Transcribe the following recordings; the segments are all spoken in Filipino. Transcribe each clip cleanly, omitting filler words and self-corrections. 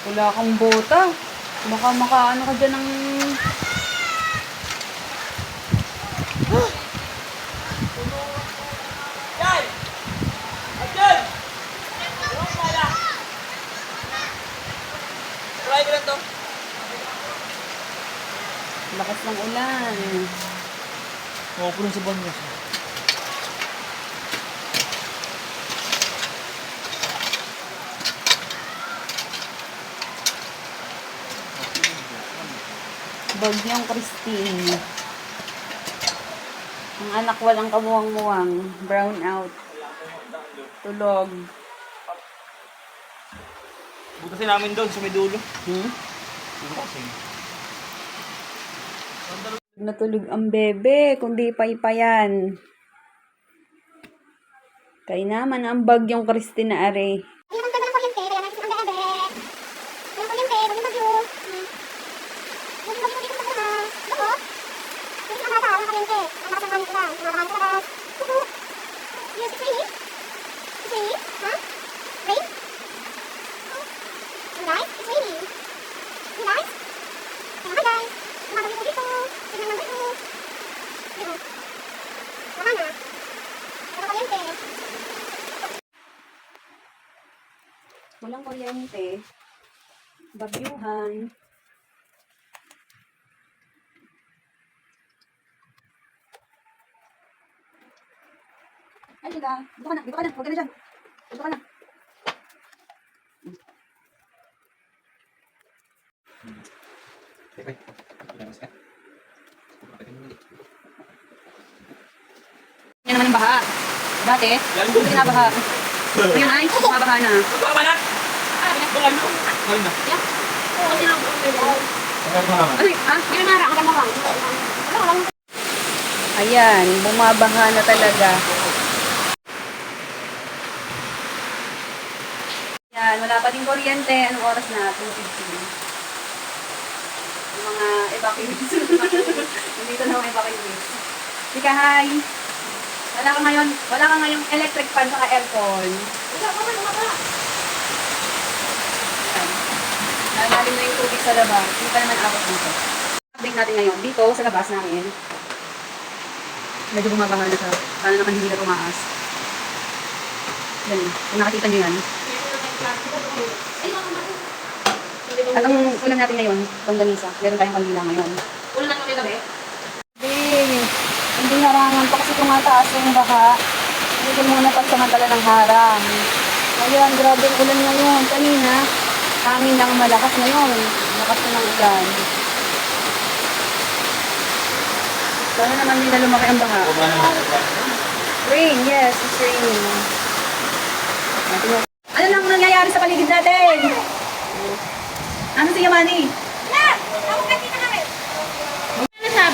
Wala kang bota. Baka makaano ka dyan ng... Yan! Adyan! Try ko lang to. Lakas ng ulan. Oo, pulang sa banyo. Bagyong Christine. Ang anak walang kamuwang-muwang. Brown out. Tulog. Butasin namin doon sa may dulo. Butasin. Natulog ang bebe, kundi paypayan. Kaya naman ang bagyong Christine na are. Ayun ang ganda ng kuryente, kaya natin ang bebe. Yung kuryente, bagong bagyo. Bagong bagyo dito sa labas. Bako. Hindi ang bata, ang kuryente. Ang lakas ng hangin sila. Ang lakas ng labas. Yes, it's raining. It's raining? Huh? Rain? You guys, it's raining. You guys? Kaya nga guys, umabagyo po dito. Tignan ng bagyo. Dito. Wala na. Walang kuryente. Walang kuryente. Bagyuhan. Ay, liga. Dito ka na. Dito ka na. Huwag ka na dyan. Dito ka na. Yan naman ang baha. Dati, hindi binabaha. Ngayon ay, bumabaha na. Baka ba na? Baka na. Ngayon na. Ay, ayan, bumabaha na talaga. Ayan, wala pa din kuryente. Anong oras na? 2:15. Yung mga evacuees. Nandito na mga evacuees. Sika, hi! Wala ka ngayong electric fan saka aircon. Nalalim na yung tubig sa labas. Hindi pa naman abot dito. Update natin ngayon. Dito, sa labas namin. Medyo bumabaha na siya. Sana naman hindi na tumaas. Yan. Kung nakikita nyo yan. At ang ulam natin ngayon, pangganisa. Meron tayong kandila ngayon. Ulan na kami gabi. Hindi harangan pa kasi tumataas yung baha. Hindi ko muna pagsamantala ng harang. Ayan, grabe yung ulan ngayon. Kanina, hangin lang malakas ngayon. Lakas na ng ulan. Sana naman hindi na lumaki ang baha. Rain, yes, it's raining. Ano nang nangyayari sa paligid natin? Ano si Yamani?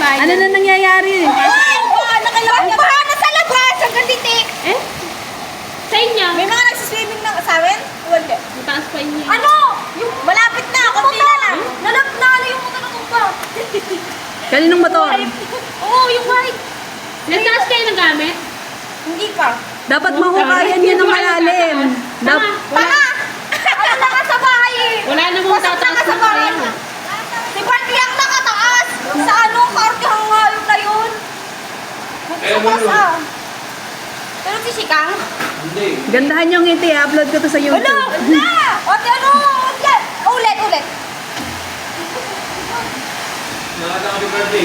Ano na nangyayari? Ang baha na sa labas! Ang ganditik! Eh? Sa inyo? May mga nagsiswimming na sa amin? Wala. Mataas pa inyo. Ano? Yung malapit na! Kunti na lang! Nalap yung mga natumba! Kaninong motor? Oo, yung white! Nagtaas kayo ng gamit? Hindi pa. Dapat mahukayan niya ng malalim. Baka! Ano na nga sa bahay eh! Wala namang Wasak na tataas nga sa na bahay! kayo. Si Barkley ang nakataas! Sa ano, karga ang hayop na yun! Sa taas ah! Pero si Shikang? Hindi. Gandahan yung ngiti, upload ko to sa YouTube. Ano? Wala! Ate ano? Yan! Ulit! Nakaka-happy birthday.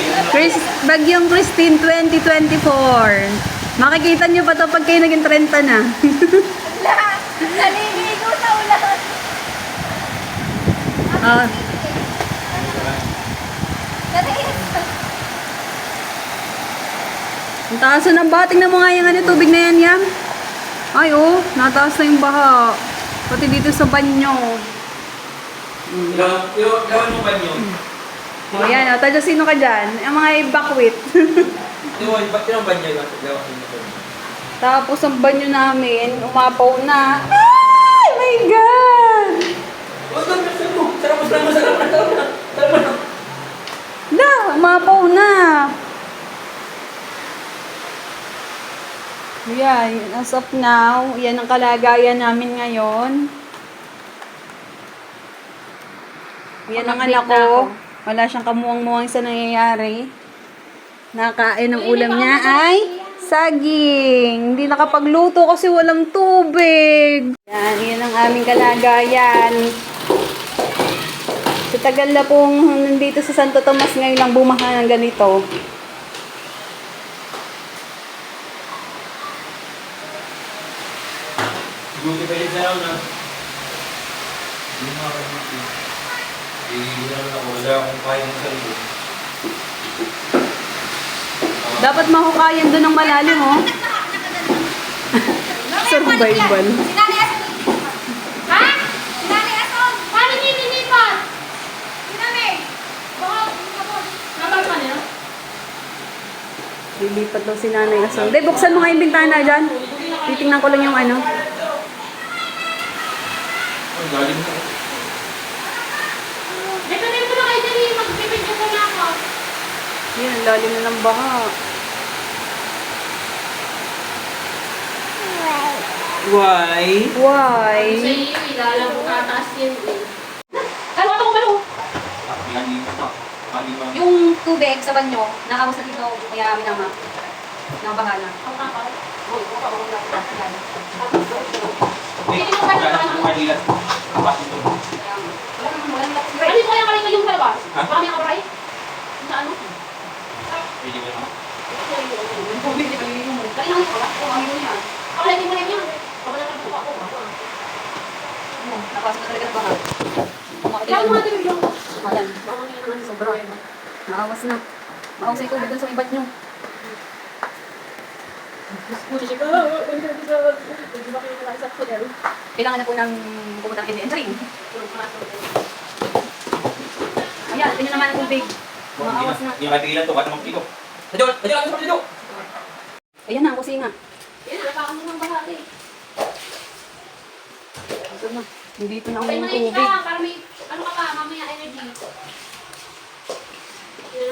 Bagyong Christine 2024. Makikita niyo pa to pag kayo naging 30 na. Wala! Naliligo sa ulan! Ah, ang taas na ng bating na mga yung ano, tubig na yan, Yam. Ay, oh, nataas na yung baha. Pati dito sa banyo. Ilan mo ba nyo? O, yan, o. Tadyo, sino ka dyan? Ang mga evacuate. Ilan ba nyo? Tapos ang banyo namin, umapaw na. Ay, my God! Sarap na. Na, umapaw na. Yan, as of now, yan ang kalagayan namin ngayon. Yan ang anak ko. Wala siyang kamuwang-muwang sa nangyayari. Nakain ng ulam niya ay saging. Hindi nakapagluto kasi walang tubig. Yan ang aming kalagayan. Sa tagal na pong nandito sa Santo Tomas, ngayon lang bumaha ng ganito. Buti pa yun sa'yo na. Hindi mo ako buti. Hindi naman ako. Wala akong kaya ng sarili. Dapat mahukayan doon ng malalim, oh. Survival. Sinani Ason! Ha? Sinani Ason! Paano niyo nilipat? Sinani! Baka, nabal pa niya? Lilipat daw si Nanay Ason. Hindi, buksan mo nga yung bintana dyan. Titingnan ko lang yung ano. Ang galing mo. Ito din mo na kayo dali, magbibigyan ko na ako. Yan, ang lalim na ng baha. Why? Why? Sa iyo, ilalang mo tataas yan eh. Kalo, kalo! Yung tubig sa banyo, nakawas na dito, kaya kami naman. Nabahala. Ano ko yung kalinga yung palabas? Baka may kabaray? Sa ano? Kakalagin mo rin yan. Kakalagin mo ako. Napasok na talaga ng baha. Kaya mo nga din yung Ayan, baka may naman sobra. naawas na. Maawas na tubig dun sa ibat nyo. Kailangan na po ng pumunta ng entering. Ayan, tingnan naman ang tubig. Maawas na. Hindi na kapigilan to. Bata magpito. Sadyo! Sadyo lang! Sadyo! Ayan na ang kusina. Yan, napakan mo ng bahagi. Ito na. Dito na ang Pwede mo na tubig. ka, para may, ano ka pa, mamaya energy.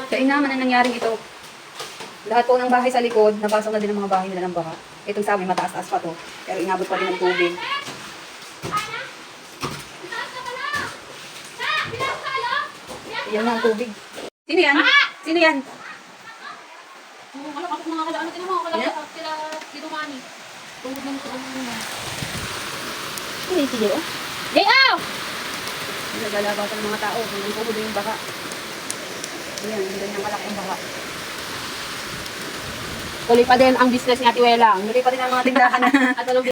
Kainaman ang nangyaring ito. Lahat po ng bahay sa likod, nabasok na din ang mga bahay nila ng baha. Itong sa amin, mataas-taas pa to. Pero inabot pa din ng tubig. Ayan na ang tubig. Sino yan? Sino yan? Wala pasok mga kala, ano tinan mo, sila dito mani. Tungkol ng ito. Sino yung sige, oh? J.O.! Naglalabasan ng mga tao. Hanggang puhulo yung baha. Ayan, hindi ganyan kalaki ang baha. Tuloy pa din ang business ni Ate Welang. Hindi pa din ang mga tindahan na. At walang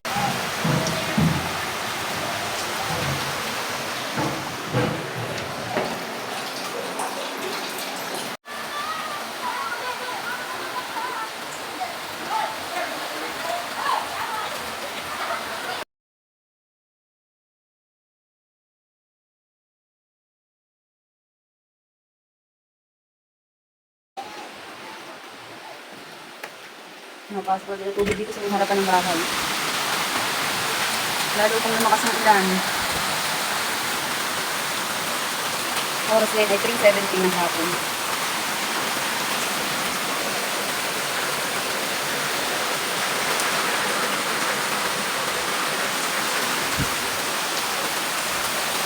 Napasok na din ang tubig dito sa harapan ng bahay. Lalo pang lumakas ng ulan. Oras ngayon ay 3:17 ng hapon.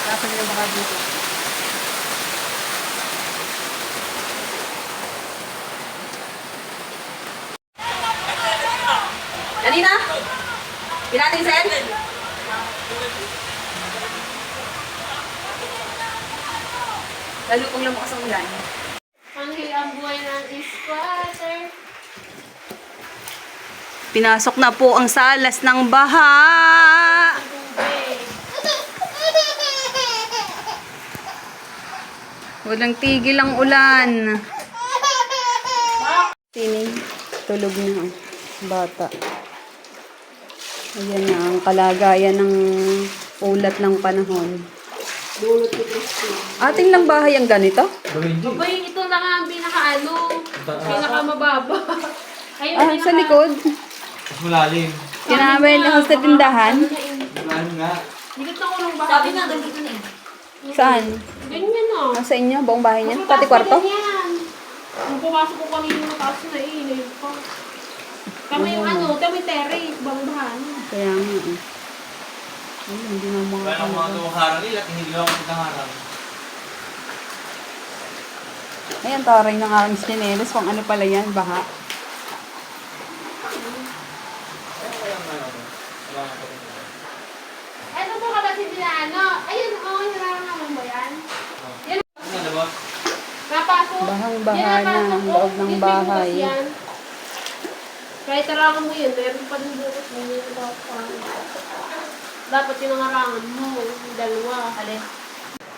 Nasa nila baka dito. Kanina? Pinating sen? Lalo pang lumakas ang ulan. ang ang buhay ng squatter. Pinasok na po ang salas ng baha. Walang tigil ang ulan. Sining, tulog na ang bata. Ayan na ang kalagayan ng ulat ng panahon. Dulot ni Cristo. Ating lang bahay ang ganito? Abay, ito lang ang pinakamababa. Ayun, Ah, sa likod. Mas malalim. Kinamay lang sa tindahan. Malalim nga. Dikit na kulong bahay. Sabi nga, ganito na eh. Saan? Ganyan na. Ah, sa inyo? Buong bahay niya? Pati kwarto? Nung pumasok ko kanina yung taas na eh. Kami yung ano, kami terrace, bangbahan. Kaya nga eh. Ay, hindi na mga Kaya ang mga tumaharang nila, hindi lang ako tumaharang. Ayan, taray ng aking chinelas. Kung ano pala yan, baha. Ano po ka ba si ano? Ayun, oo, nararamdaman mo yan? Yan, Ano ba? napasok. Bahang-baha Yan, na napasok ang ko. loob ng Hindi bahay. bukas yan. Kahit tarangan mo yun, meron pa din bukas. Hindi yun dapat yung nangarangan mo. Yung dalawa. Alin?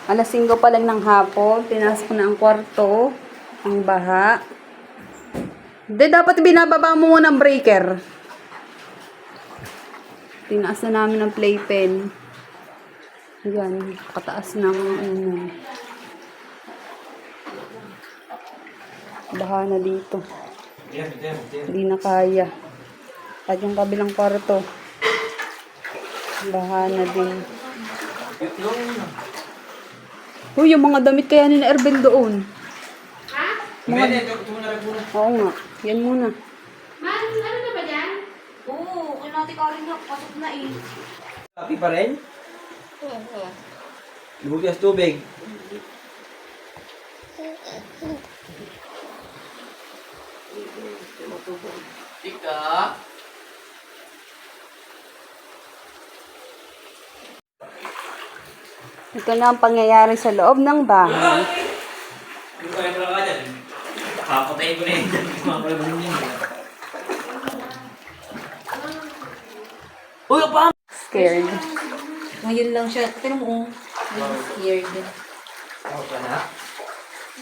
Alas 5 pa lang ng hapon. Tinaas ko na ang kwarto. Ang baha. Hindi, dapat binababa mo muna ang breaker. Tinaas na namin ang playpen. Yan, kataas ng baha na dito. Hindi na kaya. At yung kabilang kwarto, baha na din. Uy, yung mga damit kaya ni na Erbel doon. Ha? Oo nga, yan muna. Man, ano na ba yan? Oo, kung natin ka rin na, pasok na eh. Happy pa rin? Lugas tubig. Ika. Ito na ang pangyayari sa loob ng bahay. Ano kaya pala ka dyan? Kakapatayin ko na yun dyan. Kumakala ba yun? Uy, pa! Scared. Ngayon lang siya, pero mo, scared. Ako ka na?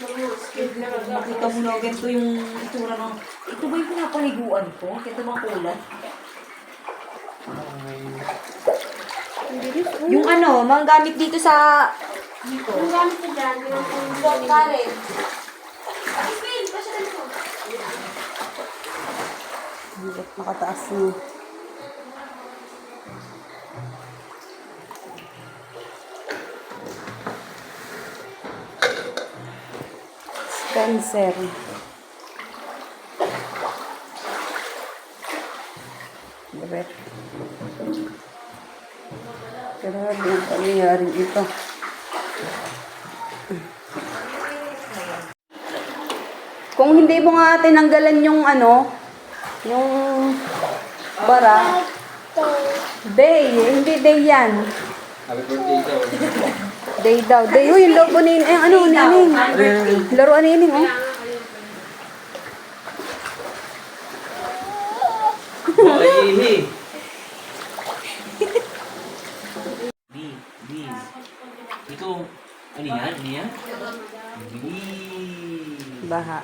Makita mo na ganito yung itsura ng, ito ba yung pinapaniguan ko? Ito bang kulat? Yung ano, mga gamit dito sa, dito. Ang gamit mo dyan, yung Yung Karen. Spin, pasyalan mo. Hanggat nakataas na. Spencer. Direct. Grabe ang pangyayari ito. Kung hindi mo nga tinanggalan yung yung bara, day, hindi day yan. Happy birthday daw. Day daw. Day, uy, yung lobo ni, nining. Laruan ni nining, oh. Ay, ihi. B. Ito, ano yan? Ano yan? B. Baha.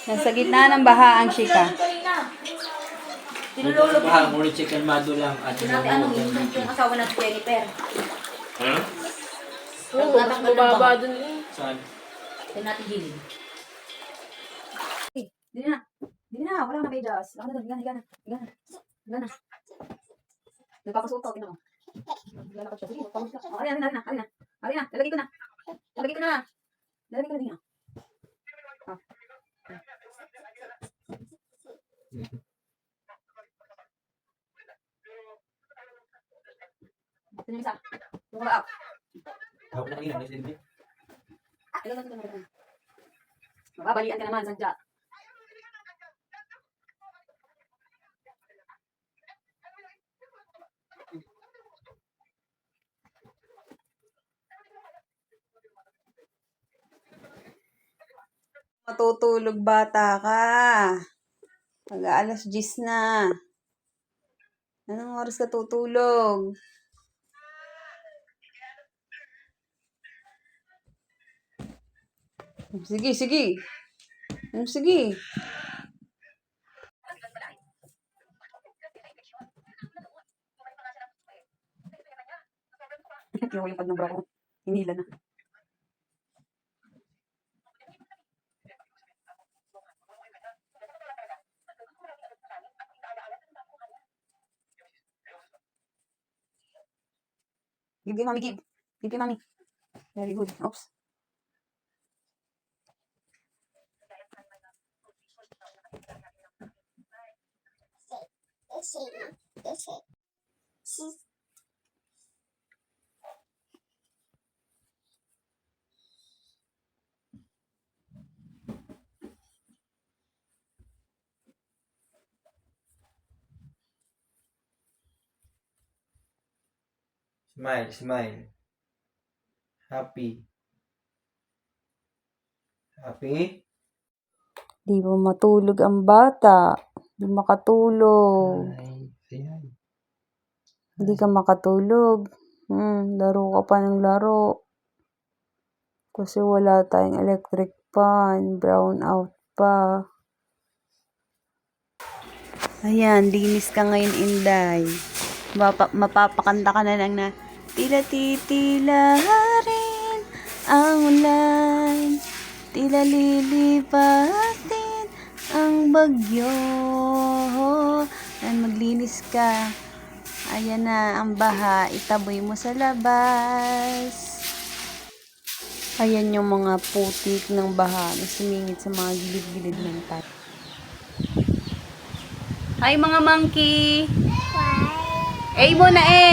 Nasa gitna ng baha ang chika. Tinulog. Bahal, ngunit chicken mado lang at Natin ano, yung asawa natin Jennifer. Ha? Oo, mas mababa dun eh. Saan? Kaya natin Jilly. Dili na. Dili na. Wala na medyas. Wala na doon. Higa na. Higa na. Nagpapasuot ka. Tingnan mo. Higa na ka siya. Sige, pagpapos ka. Oh, alin na. Lalagay ko na. Lalagay ko na din. Oh. Ito yung isa. Yung wala up. Ako na kanina, nasa din. Ito. Mababalian ka naman, sadya. Matutulog bata ka. Mag-aalas 10 na. Anong oras ka tutulog? Sige. Sige. Kaya yung pag nabra ko. Hinila na. Give mami, give. Give mami. Very good. Oops. Smile, smile. Happy. Happy? Di ba matulog ang bata? Di makatulog. Hi. Say hi. Hindi ka makatulog. Laro ka pa ng laro. Kasi wala tayong electric fan. Brown out pa. Ayan, linis ka ngayon, Inday. Mapapakanta ka na lang na tila titilaharin ang ulan, tila lilipatin ang bagyo. Ayan, maglinis ka. Ayan na ang baha, itaboy mo sa labas. Ayan yung mga putik ng baha na sumingit sa mga gilid-gilid ng tayo. Hi mga monkey! A mo na A!